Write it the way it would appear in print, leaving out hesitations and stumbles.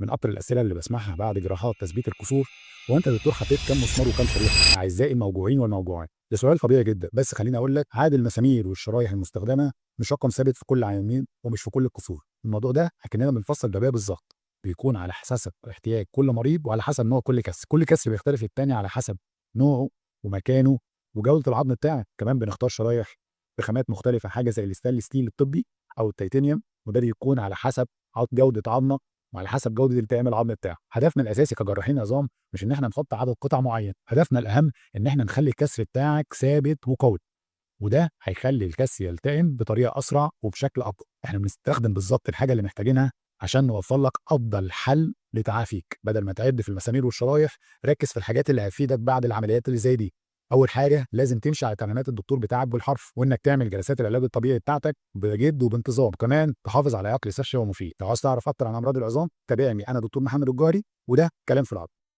من اكتر الاسئله اللي بسمعها بعد جراحات تثبيت الكسور: هو انت يا دكتور حطيت كام مسمار وكام شريحه اعزائي الموجوعين والموجوعات؟ ده سؤال طبيعي جدا، بس خليني اقول لك عدد المسامير والشرايح المستخدمه مش رقم ثابت في كل عيانين ومش في كل الكسور. الموضوع ده اكننا بنفصل باباه بالظبط، بيكون على حسب احتياج كل مريض وعلى حسب نوع كل كسر بيختلف التاني على حسب نوعه ومكانه وجوده العظم بتاعك. كمان بنختار شرايح بخامات مختلفه، حاجه زي الستانلس ستيل الطبي او التيتانيوم، وده بيكون على حسب جوده عظمه وعلى حسب جوده التئام العظم بتاعه. هدفنا الاساسي كجراحين عظام مش ان احنا نحط عدد قطع معين، هدفنا الاهم ان احنا نخلي الكسر بتاعك ثابت وقوي، وده هيخلي الكسر يلتئم بطريقه اسرع وبشكل اقوى. احنا بنستخدم بالظبط الحاجه اللي محتاجينها عشان نوفر لك افضل حل لتعافيك. بدل ما تعد في المسامير والشرايح، ركز في الحاجات اللي هتفيدك بعد العمليات اللي زي دي. اول حاجه لازم تمشي على تعليمات الدكتور بتاعك بالحرف، وانك تعمل جلسات العلاج الطبيعي بتاعتك بجد وبانتظام. كمان تحافظ على اكل صحي ومفيد. لو عايز تعرف اكتر عن امراض العظام تابعني، انا دكتور محمد الجوهري، وده كلام في العظم.